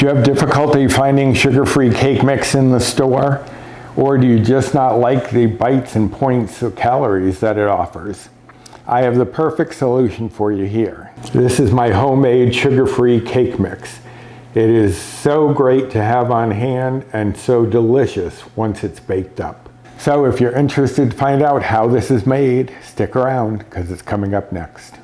Do you have difficulty finding sugar-free cake mix in the store? Or do you just not like the bites and points of calories that it offers? I have the perfect solution for you here. This is my homemade sugar-free cake mix. It is so great to have on hand and so delicious once it's baked up. So if you're interested to find out how this is made, stick around because it's coming up next.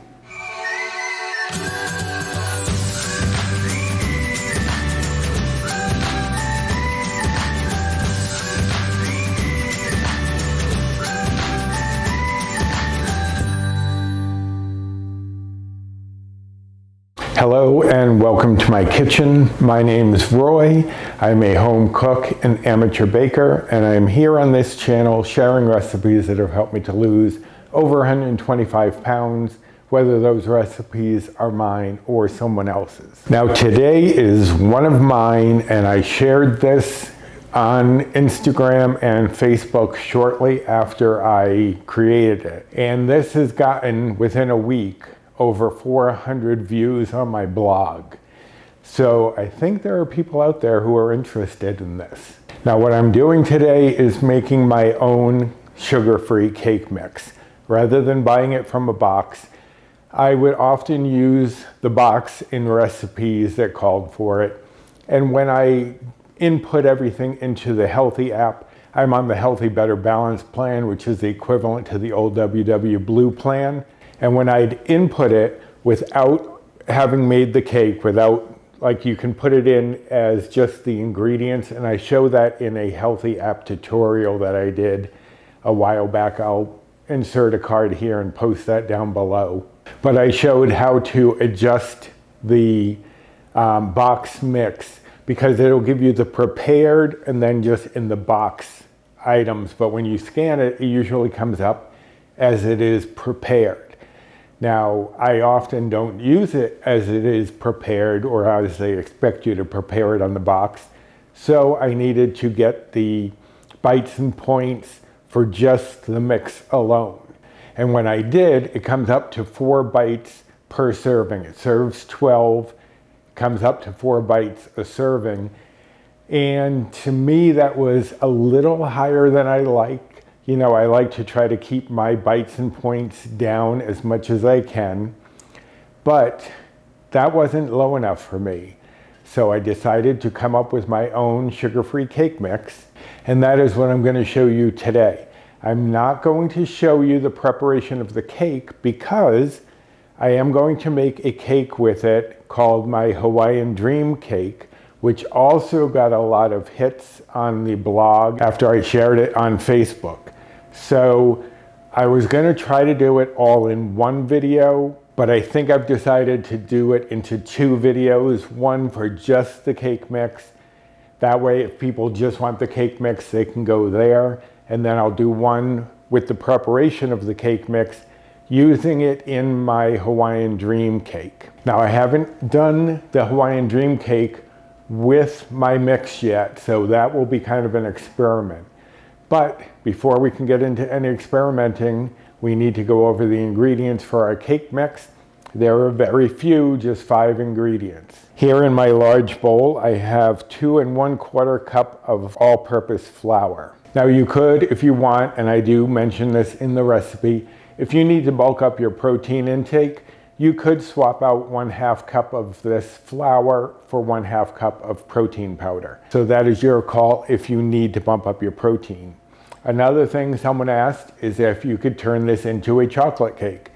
Hello and welcome to my kitchen. My name is Roy. I'm a home cook and amateur baker, and I'm here on this channel sharing recipes that have helped me to lose over 125 pounds, whether those recipes are mine or someone else's. Now today is one of mine, and I shared this on Instagram and Facebook shortly after I created it. And this has gotten, within a week, over 400 views on my blog. So I think there are people out there who are interested in this. Now what I'm doing today is making my own sugar-free cake mix. Rather than buying it from a box, I would often use the box in recipes that called for it. And when I input everything into the Healthi app, I'm on the Healthi Better Balance plan, which is the equivalent to the old WW Blue plan. And when I'd input it without having made the cake, like you can put it in as just the ingredients, and I show that in a Healthi app tutorial that I did a while back. I'll insert a card here and post that down below. But I showed how to adjust the box mix, because it'll give you the prepared and then just in the box items. But when you scan it, it usually comes up as it is prepared. Now, I often don't use it as it is prepared or as they expect you to prepare it on the box. So I needed to get the bites and points for just the mix alone. And when I did, it comes up to 4 bites per serving. It serves 12, comes up to 4 bites a serving. And to me, that was a little higher than I like. You know, I like to try to keep my bites and points down as much as I can, but that wasn't low enough for me. So I decided to come up with my own sugar-free cake mix, and that is what I'm going to show you today. I'm not going to show you the preparation of the cake because I am going to make a cake with it called my Hawaiian Dream Cake, which also got a lot of hits on the blog after I shared it on Facebook. So I was going to try to do it all in one video, but I think I've decided to do it into 2 videos, one for just the cake mix. That way, if people just want the cake mix, they can go there. And then I'll do one with the preparation of the cake mix, using it in my Hawaiian Dream Cake. Now, I haven't done the Hawaiian Dream Cake with my mix yet, so that will be kind of an experiment. But before we can get into any experimenting, we need to go over the ingredients for our cake mix. There are very few, just 5 ingredients. Here in my large bowl, I have 2 1/4 cups of all-purpose flour. Now you could, if you want, and I do mention this in the recipe, if you need to bulk up your protein intake, you could swap out 1/2 cup of this flour for 1/2 cup of protein powder. So that is your call if you need to bump up your protein. Another thing someone asked is if you could turn this into a chocolate cake.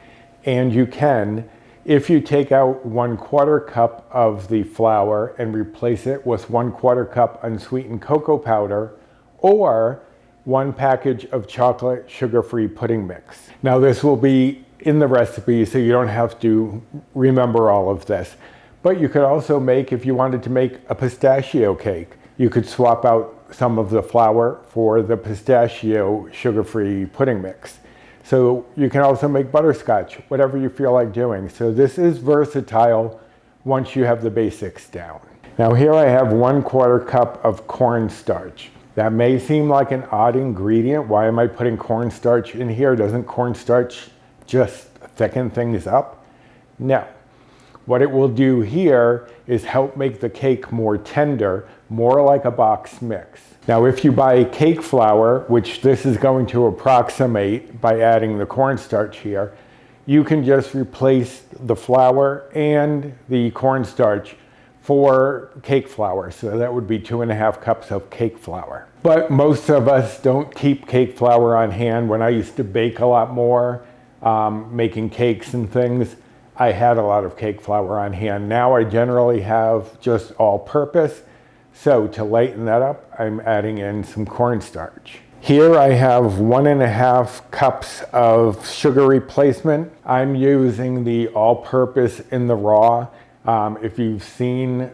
And you can if you take out 1/4 cup of the flour and replace it with 1/4 cup unsweetened cocoa powder or 1 package of chocolate sugar-free pudding mix. Now this will be in the recipe, so you don't have to remember all of this. But you could also make, if you wanted to make a pistachio cake, you could swap out some of the flour for the pistachio sugar-free pudding mix. So you can also make butterscotch, whatever you feel like doing. So this is versatile once you have the basics down. Now here I have 1/4 cup of cornstarch. That may seem like an odd ingredient. Why am I putting cornstarch in here? Doesn't cornstarch just thicken things up? No. What it will do here is help make the cake more tender, more like a box mix. Now, if you buy cake flour, which this is going to approximate by adding the cornstarch here, you can just replace the flour and the cornstarch for cake flour. So that would be 2.5 cups of cake flour. But most of us don't keep cake flour on hand. When I used to bake a lot more, making cakes and things, I had a lot of cake flour on hand. Now I generally have just all-purpose. So to lighten that up, I'm adding in some cornstarch. Here I have 1.5 cups of sugar replacement. I'm using the all-purpose in the raw. If you've seen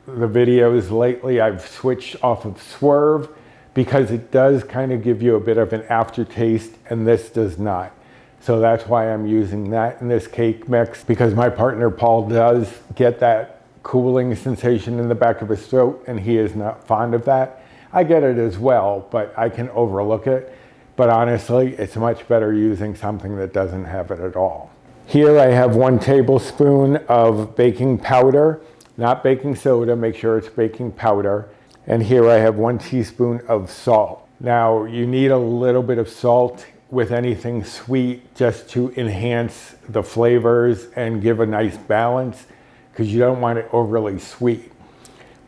the videos lately, I've switched off of Swerve because it does kind of give you a bit of an aftertaste, and this does not. So that's why I'm using that in this cake mix, because my partner Paul does get that cooling sensation in the back of his throat, and he is not fond of that. I get it as well, but I can overlook it. But honestly, it's much better using something that doesn't have it at all. Here I have 1 tablespoon of baking powder, not baking soda, make sure it's baking powder. And here I have 1 teaspoon of salt. Now, you need a little bit of salt with anything sweet just to enhance the flavors and give a nice balance, because you don't want it overly sweet.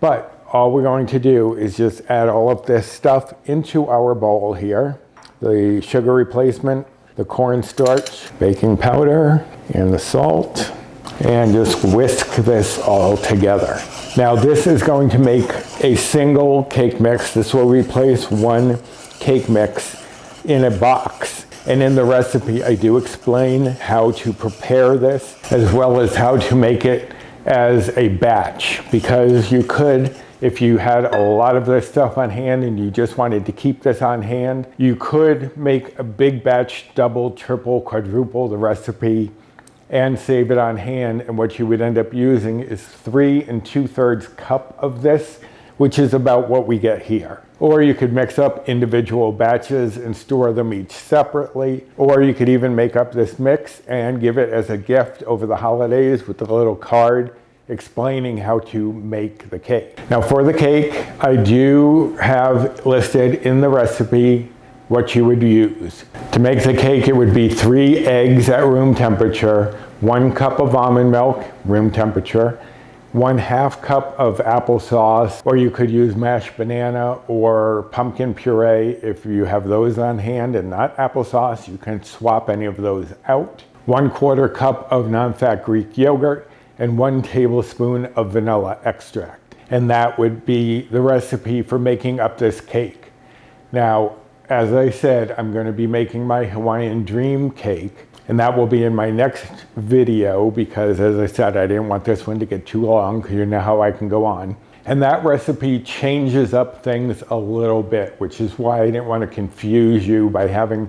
But all we're going to do is just add all of this stuff into our bowl here. The sugar replacement, the cornstarch, baking powder, and the salt, and just whisk this all together. Now this is going to make a single cake mix. This will replace 1 cake mix in a box. And in the recipe, I do explain how to prepare this, as well as how to make it as a batch, because you could, if you had a lot of this stuff on hand and you just wanted to keep this on hand, you could make a big batch, double, triple, quadruple the recipe and save it on hand. And what you would end up using is 3 2/3 cup of this, which is about what we get here. Or you could mix up individual batches and store them each separately. Or you could even make up this mix and give it as a gift over the holidays with a little card explaining how to make the cake. Now for the cake, I do have listed in the recipe what you would use. To make the cake, it would be 3 eggs at room temperature, 1 cup of almond milk, room temperature, 1/2 cup of applesauce, or you could use mashed banana or pumpkin puree if you have those on hand and not applesauce. You can swap any of those out. 1/4 cup of non-fat Greek yogurt and 1 tablespoon of vanilla extract. And that would be the recipe for making up this cake. Now, as I said, I'm going to be making my Hawaiian Dream cake, and that will be in my next video because, as I said, I didn't want this one to get too long because you know how I can go on. And that recipe changes up things a little bit, which is why I didn't want to confuse you by having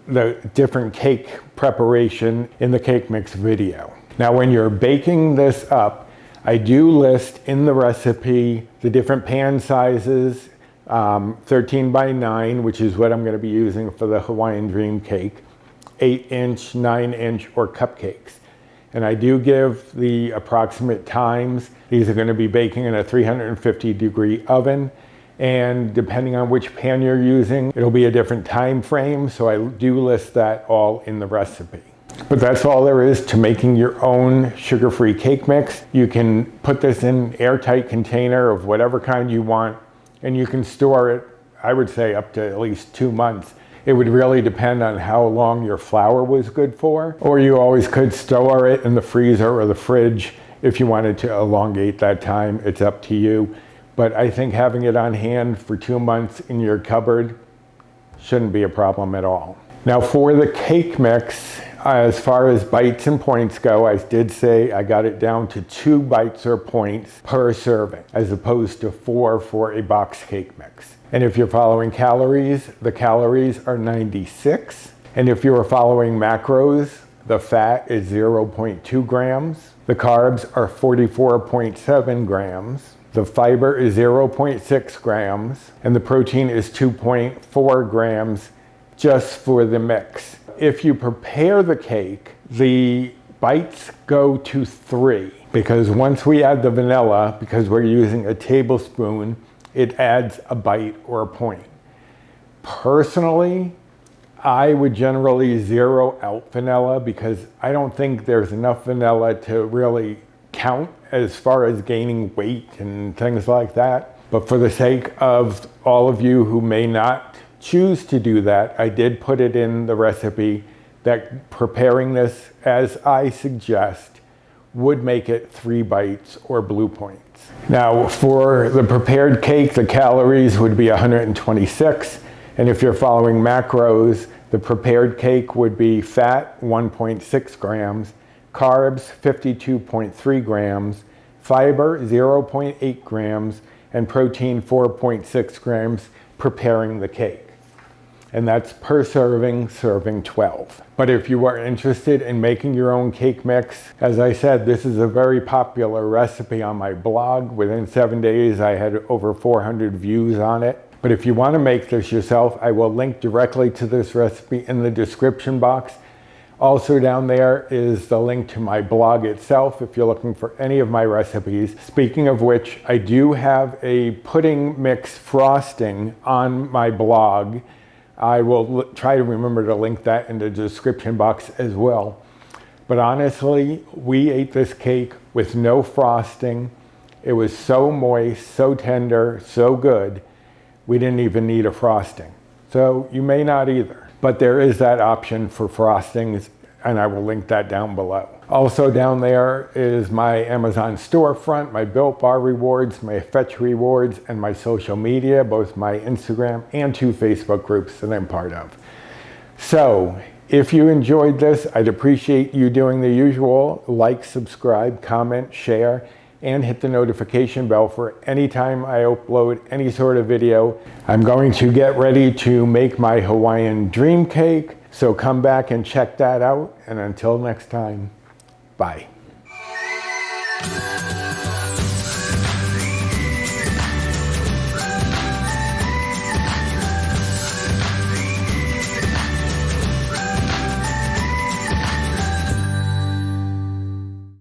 the different cake preparation in the cake mix video. Now, when you're baking this up, I do list in the recipe the different pan sizes, 13 by 9, which is what I'm going to be using for the Hawaiian Dream cake, 8-inch, 9-inch, or cupcakes. And I do give the approximate times. These are going to be baking in a 350-degree oven. And depending on which pan you're using, it'll be a different time frame. So I do list that all in the recipe. But that's all there is to making your own sugar-free cake mix. You can put this in an airtight container of whatever kind you want, and you can store it, I would say, up to at least 2 months. It would really depend on how long your flour was good for, or you always could store it in the freezer or the fridge if you wanted to elongate that time. It's up to you. But I think having it on hand for 2 months in your cupboard shouldn't be a problem at all. Now for the cake mix, as far as bites and points go, I did say I got it down to 2 bites or points per serving, as opposed to 4 for a box cake mix. And if you're following calories, the calories are 96. And if you're following macros, the fat is 0.2 grams. The carbs are 44.7 grams. The fiber is 0.6 grams. And the protein is 2.4 grams just for the mix. If you prepare the cake, the bites go to 3, because once we add the vanilla, because we're using a tablespoon, it adds a bite or a point. Personally, I would generally zero out vanilla because I don't think there's enough vanilla to really count as far as gaining weight and things like that. But for the sake of all of you who may not choose to do that, I did put it in the recipe that preparing this as I suggest would make it 3 bites or blue points. Now for the prepared cake, the calories would be 126. And if you're following macros, the prepared cake would be fat 1.6 grams, carbs 52.3 grams, fiber 0.8 grams, and protein 4.6 grams preparing the cake. And that's per serving, serving 12. But if you are interested in making your own cake mix, as I said, this is a very popular recipe on my blog. Within 7 days, I had over 400 views on it. But if you want to make this yourself, I will link directly to this recipe in the description box. Also down there is the link to my blog itself if you're looking for any of my recipes. Speaking of which, I do have a pudding mix frosting on my blog. I will try to remember to link that in the description box as well. But honestly, we ate this cake with no frosting. It was so moist, so tender, so good. We didn't even need a frosting. So you may not either. But there is that option for frostings, and I will link that down below. Also down there is my Amazon storefront, my Built Bar rewards, my Fetch rewards, and my social media, both my Instagram and 2 Facebook groups that I'm part of. So if you enjoyed this, I'd appreciate you doing the usual: like, subscribe, comment, share, and hit the notification bell for any time I upload any sort of video. I'm going to get ready to make my Hawaiian dream cake, so come back and check that out. And until next time, bye.